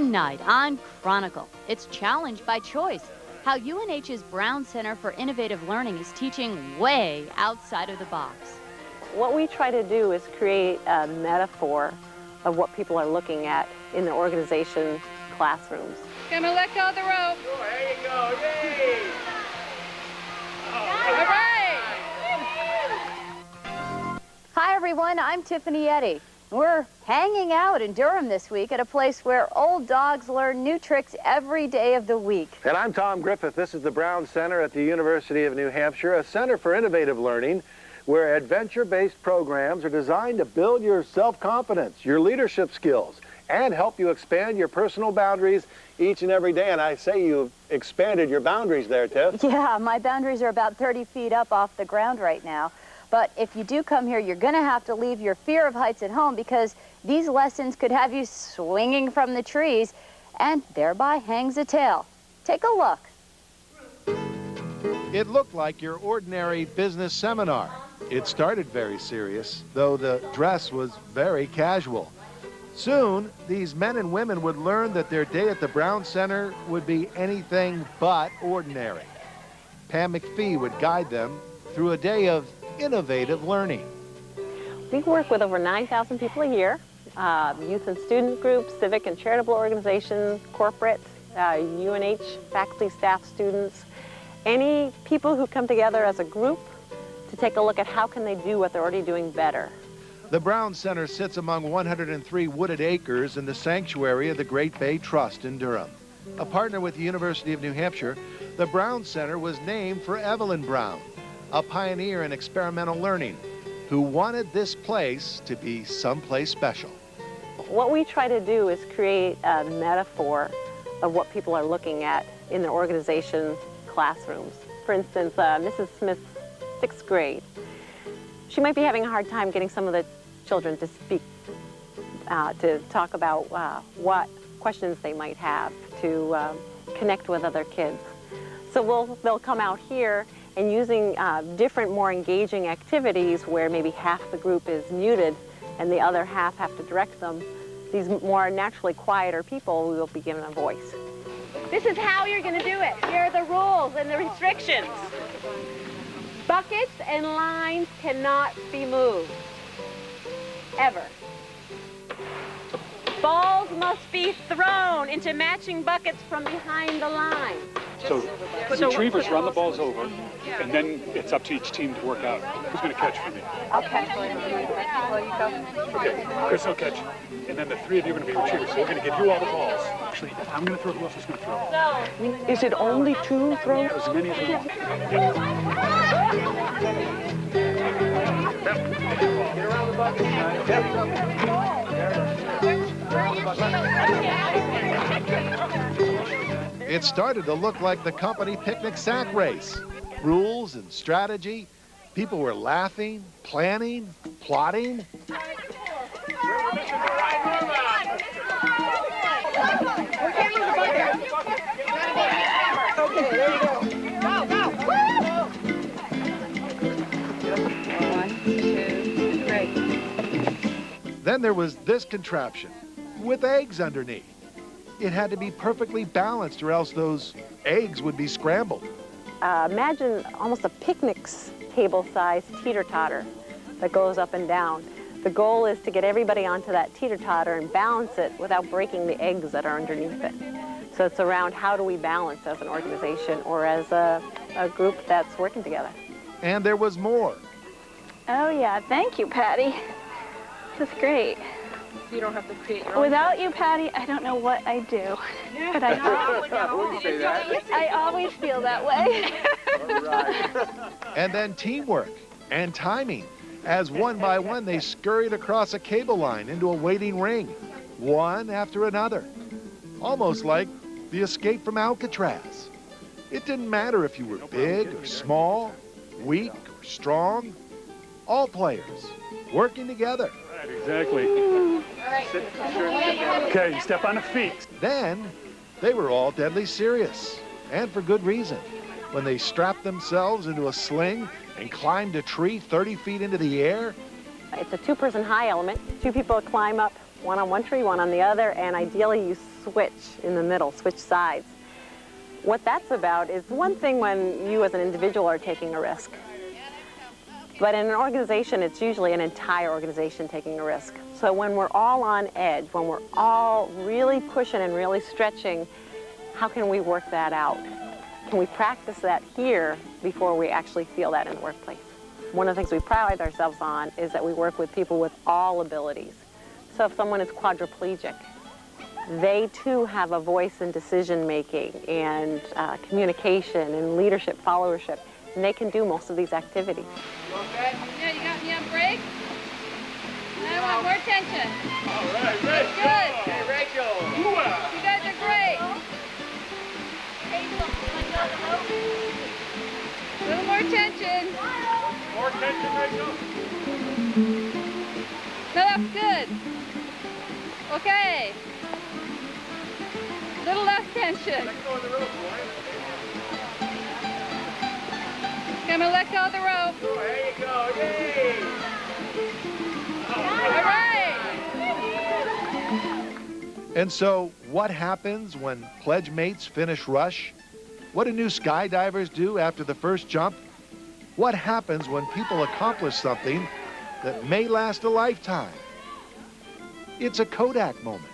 Tonight on Chronicle, it's Challenge by Choice, how UNH's Browne Center for Innovative Learning is teaching way outside of the box. What we try to do is create a metaphor of what people are looking at in the organization classrooms. Gonna let go of the rope. Oh, there you go, yay! All right. Hi everyone, I'm Tiffany Eddy. We're hanging out in Durham this week at a place where old dogs learn new tricks every day of the week. And I'm Tom Griffith. This is the Browne Center at the University of New Hampshire, a center for innovative learning where adventure-based programs are designed to build your self-confidence, your leadership skills, and help you expand your personal boundaries each and every day. And I say you've expanded your boundaries there, Tiff. Yeah, my boundaries are about 30 feet up off the ground right now. But if you do come here, you're going to have to leave your fear of heights at home because these lessons could have you swinging from the trees and thereby hangs a tail. Take a look. It looked like your ordinary business seminar. It started very serious, though the dress was very casual. Soon, these men and women would learn that their day at the Browne Center would be anything but ordinary. Pam McPhee would guide them through a day of innovative learning. We work with over 9,000 people a year, youth and student groups, civic and charitable organizations, corporate, UNH faculty, staff, students, any people who come together as a group to take a look at how can they do what they're already doing better. The Browne Center sits among 103 wooded acres in the sanctuary of the Great Bay Trust in Durham. A partner with the University of New Hampshire, the Browne Center was named for Evelyn Browne, a pioneer in experimental learning, who wanted this place to be someplace special. What we try to do is create a metaphor of what people are looking at in the organization classrooms. For instance, Mrs. Smith's 6th grade. She might be having a hard time getting some of the children to speak, to talk about what questions they might have, to connect with other kids. So they'll come out here and using different, more engaging activities where maybe half the group is muted and the other half have to direct them. These more naturally quieter people will be given a voice. This is how you're gonna do it. Here are the rules and the restrictions. Buckets and lines cannot be moved, ever. Balls must be thrown into matching buckets from behind the line. So retrievers run the balls over, and then it's up to each team to work out who's going to catch for me. Okay. Okay, Chris will catch, and then the 3 of you are going to be retrievers. So we're going to give you all the balls. Actually, if I'm going to throw, who else is going to throw? Is it only 2 throws? As many as we want. Get around the bucket. It started to look like the company picnic sack race. Rules and strategy. People were laughing, planning, plotting. Okay, there you go. Go, go! 1, 2, 3. Then there was this contraption with eggs underneath. It had to be perfectly balanced or else those eggs would be scrambled. Imagine almost a picnic table-sized teeter-totter that goes up and down. The goal is to get everybody onto that teeter-totter and balance it without breaking the eggs that are underneath it. So it's around how do we balance as an organization or as a group that's working together. And there was more. Oh yeah, thank you, Patty. That's great. You don't have to create your own. Without you, Patty, I don't know what I do. But I always feel that way. And then teamwork and timing. As one by one they scurried across a cable line into a waiting ring, one after another. Almost like the escape from Alcatraz. It didn't matter if you were big or small, weak or strong. All players working together. Right, exactly. Okay, step on the feet. Then they were all deadly serious, and for good reason. When they strapped themselves into a sling and climbed a tree 30 feet into the air. It's a 2-person high element. 2 people climb up, one on one tree, one on the other, and ideally you switch in the middle, switch sides. What that's about is one thing when you as an individual are taking a risk. But in an organization, it's usually an entire organization taking a risk. So when we're all on edge, when we're all really pushing and really stretching, how can we work that out? Can we practice that here before we actually feel that in the workplace? One of the things we pride ourselves on is that we work with people with all abilities. So if someone is quadriplegic, they too have a voice in decision making and communication and leadership, followership, and they can do most of these activities. Okay? Yeah, you got me on break? I want more tension. All right, Rachel. Good. Hey, Rachel. You guys are great. A little more tension. More tension, Rachel. No, that's good. Okay. A little less tension. Let go of the rope, boy. I'm gonna let go of the rope. Oh, there you go. Yay! All right. And so, what happens when pledge mates finish rush? What do new skydivers do after the first jump? What happens when people accomplish something that may last a lifetime? It's a Kodak moment.